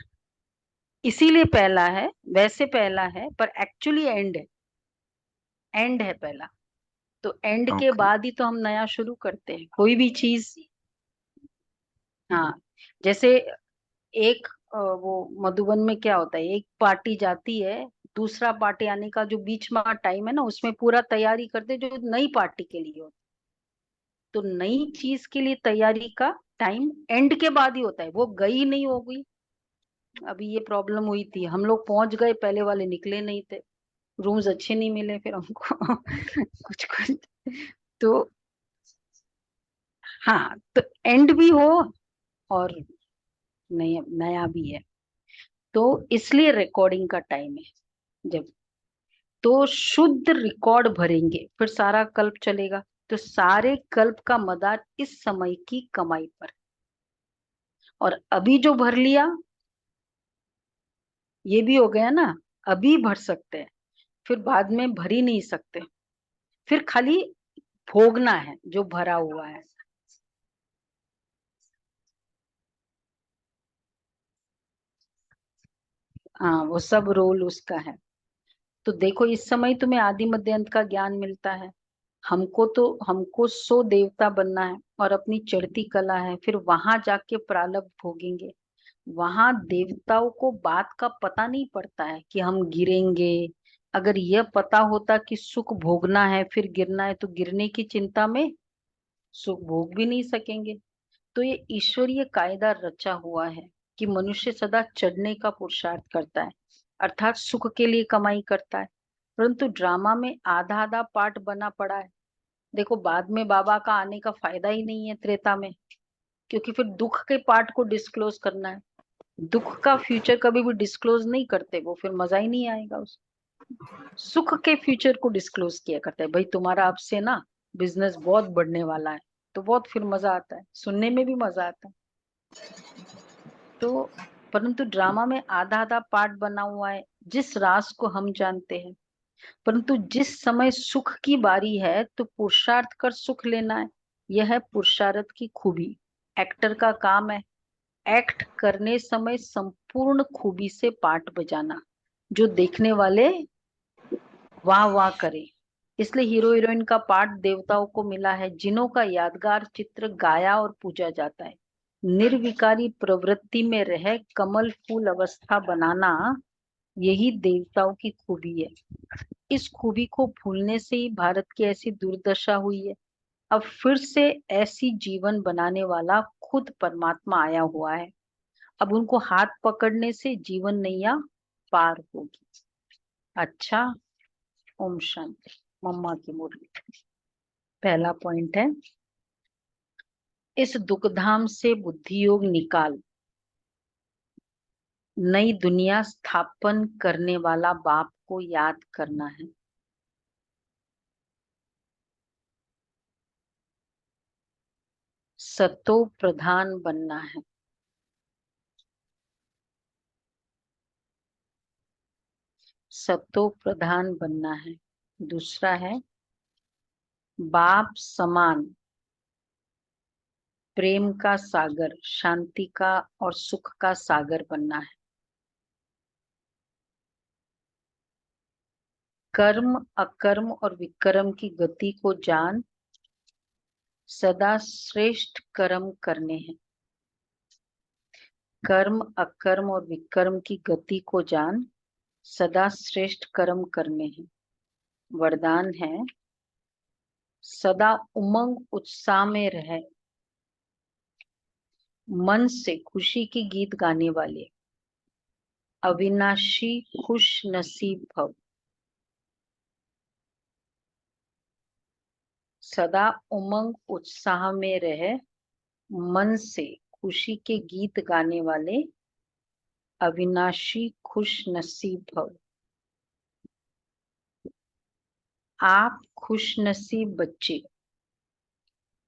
इसीलिए पहला है, वैसे पहला है पर एक्चुअली एंड है, एंड है पहला। तो एंड के ओके। बाद ही तो हम नया शुरू करते हैं कोई भी चीज। हाँ, जैसे एक वो मधुबन में क्या होता है, एक पार्टी जाती है, दूसरा पार्टी आने का जो बीच में टाइम है ना, उसमें पूरा तैयारी करते जो नई पार्टी के लिए होता। तो नई चीज के लिए तैयारी का टाइम एंड के बाद ही होता है, वो गई नहीं हो गई। अभी ये प्रॉब्लम हुई थी, हम लोग पहुंच गए, पहले वाले निकले नहीं थे, रूम्स अच्छे नहीं मिले फिर हमको कुछ कुछ। तो हाँ, तो एंड भी हो और नया नया भी है, तो इसलिए रिकॉर्डिंग का टाइम है। जब तो शुद्ध रिकॉर्ड भरेंगे फिर सारा कल्प चलेगा। तो सारे कल्प का मदार इस समय की कमाई पर, और अभी जो भर लिया ये भी हो गया ना, अभी भर सकते हैं, फिर बाद में भर ही नहीं सकते, फिर खाली भोगना है जो भरा हुआ है। हाँ, वो सब रोल उसका है। तो देखो, इस समय तुम्हें आदि मध्य अंत का ज्ञान मिलता है। हमको 100 देवता बनना है और अपनी चढ़ती कला है, फिर वहां जाके प्रारब्ध भोगेंगे। वहां देवताओं को बात का पता नहीं पड़ता है कि हम गिरेंगे। अगर यह पता होता कि सुख भोगना है फिर गिरना है, तो गिरने की चिंता में सुख भोग भी नहीं सकेंगे। तो ये ईश्वरीय कायदा रचा हुआ है कि मनुष्य सदा चढ़ने का पुरुषार्थ करता है, अर्थात सुख के लिए कमाई करता है। परंतु ड्रामा में आधा आधा पार्ट बना पड़ा है। देखो, बाद में बाबा का आने का फायदा ही नहीं है त्रेता में, क्योंकि फिर दुख के पार्ट को डिस्क्लोज करना है। दुख का फ्यूचर कभी भी डिस्क्लोज नहीं करते वो, फिर मजा ही नहीं आएगा उस। सुख के फ्यूचर को डिस्क्लोज किया करता है, भाई तुम्हारा अब से ना बिजनेस बहुत बढ़ने वाला है, तो बहुत फिर मजा आता है, सुनने में भी मजा आता है। तो परंतु ड्रामा में आधा आधा पार्ट बना हुआ है जिस राज को हम जानते हैं। परंतु जिस समय सुख की बारी है तो पुरुषार्थ कर सुख लेना है, यह है पुरुषार्थ की खूबी। एक्टर का काम है एक्ट करने समय संपूर्ण खूबी से पार्ट बजाना, जो देखने वाले वाह वाह करे। इसलिए हीरो हीरोइन का पार्ट देवताओं को मिला है, जिन्हों का यादगार चित्र गाया और पूजा जाता है। निर्विकारी प्रवृत्ति में रह कमल फूल अवस्था बनाना, यही देवताओं की खूबी है। इस खूबी को भूलने से ही भारत की ऐसी दुर्दशा हुई है। अब फिर से ऐसी जीवन बनाने वाला खुद परमात्मा आया हुआ है। अब उनको हाथ पकड़ने से जीवन नैया पार होगी। अच्छा, ओम शांति। मम्मा की मुरली। पहला पॉइंट है, इस दुखधाम से बुद्धि योग निकाल, नई दुनिया स्थापन करने वाला बाप को याद करना है। सतो प्रधान बनना है। सतो प्रधान बनना है। दूसरा है, बाप समान प्रेम का सागर, शांति का और सुख का सागर बनना है। कर्म अकर्म और विकर्म की गति को जान, सदा श्रेष्ठ कर्म करने हैं। कर्म अकर्म और विकर्म की गति को जान, सदा श्रेष्ठ कर्म करने हैं। वरदान है, सदा उमंग उत्साह में रहे, मन से खुशी के गीत गाने वाले, अविनाशी खुश नसीब भव। सदा उमंग उत्साह में रहे, मन से खुशी के गीत गाने वाले, अविनाशी खुश नसीब भव। आप खुश नसीब बच्चे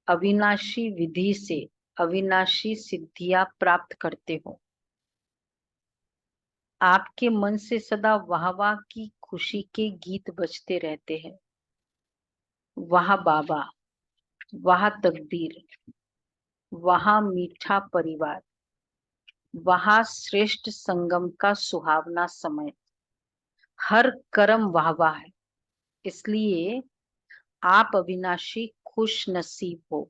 अविनाशी विधि से अविनाशी सिद्धियां प्राप्त करते हो। आपके मन से सदा वाह वाह की खुशी के गीत बजते रहते हैं। वाह बाबा, वाह तकदीर, वहां मीठा परिवार, वहां श्रेष्ठ संगम का सुहावना समय। हर कर्म वाह वाह है, इसलिए आप अविनाशी खुश नसीब हो।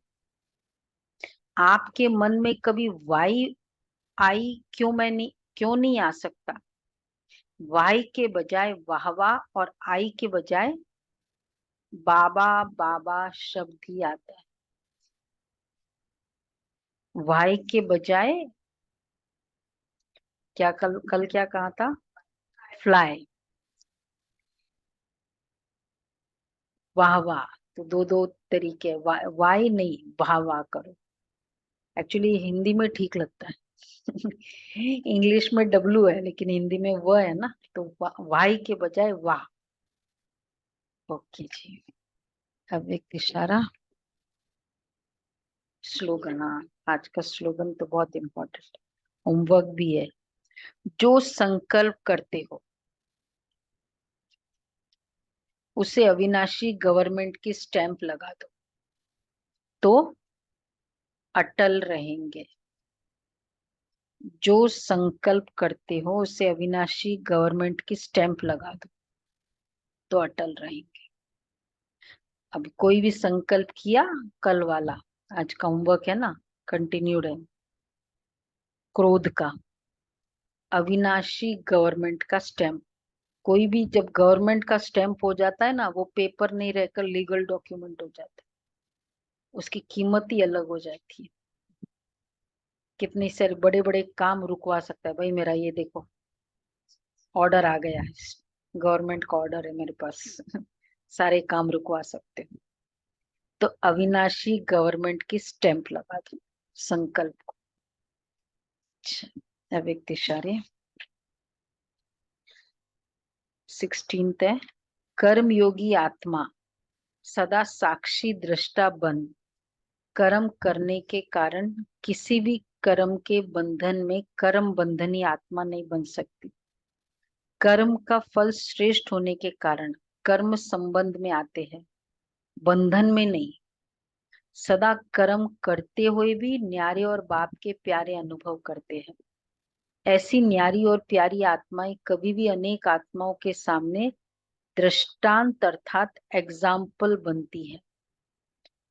आपके मन में कभी वाई आई क्यों नहीं आ सकता? वाई के बजाय वाहवा और आई के बजाय बाबा बाबा शब्द ही आता है। वाई के बजाय क्या कल क्या कहा था? फ्लाई। वाह वाह, तो दो तरीके, वाई नहीं वाह वाह करो। एक्चुअली हिंदी में ठीक लगता है इंग्लिश में डब्लू है लेकिन हिंदी में व है ना, तो वाई के बजाय वाह। ओके जी, अब एक इशारा स्लोगन। हाँ, आज का स्लोगन तो बहुत इम्पोर्टेंट, होमवर्क भी है। जो संकल्प करते हो उसे अविनाशी गवर्नमेंट की स्टैंप लगा दो तो अटल रहेंगे। जो संकल्प करते हो उसे अविनाशी गवर्नमेंट की स्टैंप लगा दो तो अटल रहेंगे। अब कोई भी संकल्प किया, कल वाला आज का होमवर्क है ना, कंटिन्यूड है। क्रोध का, अविनाशी गवर्नमेंट का स्टैंप। कोई भी जब गवर्नमेंट का स्टैंप हो जाता है ना, वो पेपर नहीं रहकर लीगल डॉक्यूमेंट हो जाता है। उसकी कीमत ही अलग हो जाती है। कितने सारे बड़े बड़े काम रुकवा सकता है। भाई मेरा ये देखो ऑर्डर आ गया है, गवर्नमेंट का ऑर्डर है मेरे पास सारे काम रुकवा सकते हो। तो अविनाशी गवर्नमेंट की स्टैंप लगा दो संकल्प को। अव्यक्तिशारी 16 है, कर्मयोगी आत्मा सदा साक्षी दृष्टा बन कर्म करने के कारण किसी भी कर्म के बंधन में कर्म बंधनी आत्मा नहीं बन सकती। कर्म का फल श्रेष्ठ होने के कारण कर्म संबंध में आते हैं, बंधन में नहीं। सदा कर्म करते हुए भी न्यारे और बाप के प्यारे अनुभव करते हैं। ऐसी न्यारी और प्यारी आत्माएं कभी भी अनेक आत्माओं के सामने दृष्टांत अर्थात एग्जाम्पल बनती है।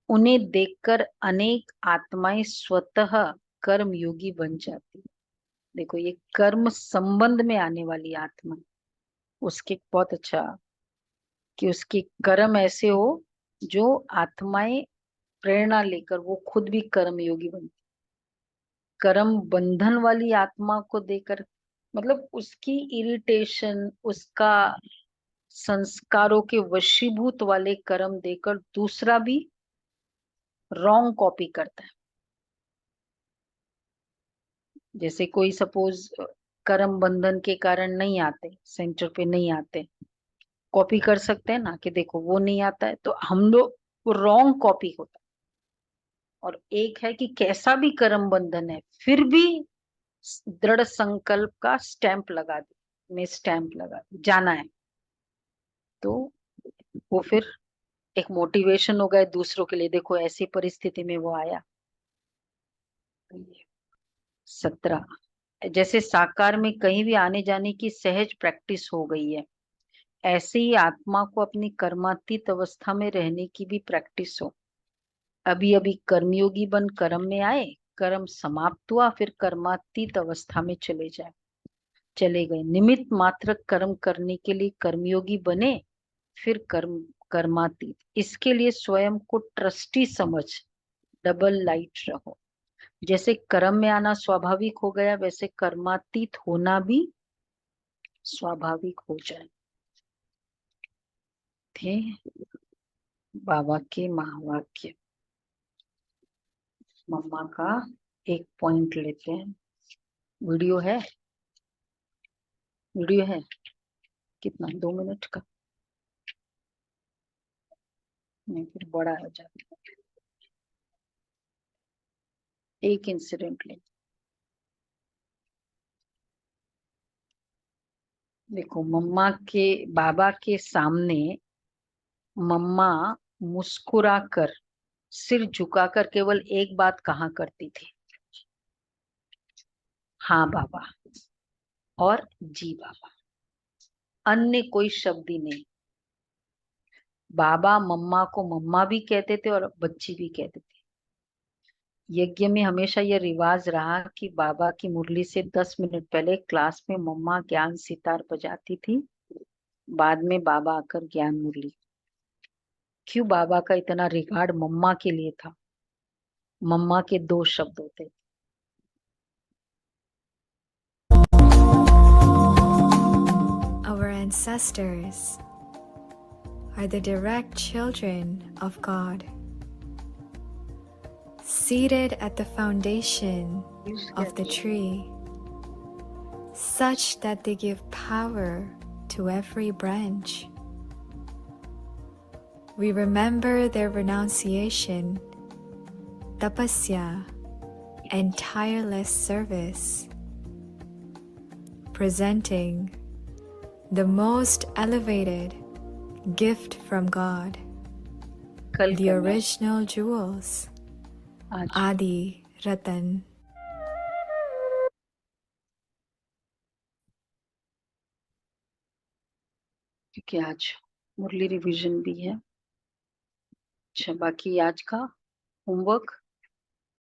उन्हें देखकर अनेक आत्माएं स्वतः कर्म योगी बन जाती। देखो ये कर्म संबंध में आने वाली आत्मा, उसके बहुत अच्छा कि उसके कर्म ऐसे हो जो आत्माएं प्रेरणा लेकर वो खुद भी कर्म योगी बनती। कर्म बंधन वाली आत्मा को देकर मतलब उसकी इरिटेशन, उसका संस्कारों के वशीभूत वाले कर्म देकर दूसरा भी रॉन्ग कॉपी करता है। जैसे कोई सपोज कर्म बंधन के कारण नहीं आते, सेंटर पे नहीं आते, कॉपी कर सकते हैं ना कि देखो वो नहीं आता है, तो हम लोग रॉन्ग कॉपी होता है। और एक है कि कैसा भी कर्म बंधन है फिर भी दृढ़ संकल्प का स्टैंप लगा दे, में स्टैंप लगा दे, जाना है, तो वो फिर एक मोटिवेशन हो गया दूसरों के लिए। देखो ऐसी परिस्थिति में वो आया। 17, जैसे साकार में कहीं भी आने जाने की सहज प्रैक्टिस हो गई है, ऐसे ही आत्मा को अपनी कर्मातीत अवस्था में रहने की भी प्रैक्टिस हो। अभी अभी कर्मयोगी बन कर्म में आए, कर्म समाप्त हुआ, फिर कर्मातीत अवस्था में चले गए। निमित्त मात्र कर्म करने के लिए कर्मयोगी बने, फिर कर्मातीत। इसके लिए स्वयं को ट्रस्टी समझ डबल लाइट रहो। जैसे कर्म में आना स्वाभाविक हो गया, वैसे कर्मातीत होना भी स्वाभाविक हो जाए। थे बाबा के महावाक्य। मम्मा का एक पॉइंट लेते हैं। वीडियो है, वीडियो है कितना, 2 मिनट का? नहीं फिर बड़ा हो जाता है। एक इंसिडेंट ले, देखो मम्मा के बाबा के सामने मम्मा मुस्कुराकर सिर झुकाकर केवल एक बात कहा करती थी, हाँ बाबा और जी बाबा, अन्य कोई शब्द ही नहीं। बाबा मम्मा को मम्मा भी कहते थे और बच्ची भी कहते थे। यज्ञ में हमेशा यह रिवाज रहा कि बाबा की मुरली से 10 मिनट पहले क्लास में मम्मा ज्ञान सितार बजाती थी, बाद में बाबा आकर ज्ञान मुरली। क्यों बाबा का इतना रिगार्ड मम्मा के लिए था? मम्मा के 2 शब्द होते थे। Our ancestors are the direct children of God, seated at the foundation of the tree, such that they give power to every branch. We remember their renunciation, tapasya, and tireless service, presenting the most elevated gift from God, कल the करना, original jewels, आज Adi Ratan. क्योंकि आज मुरली revision भी है। अच्छा बाकी आज का होमवर्क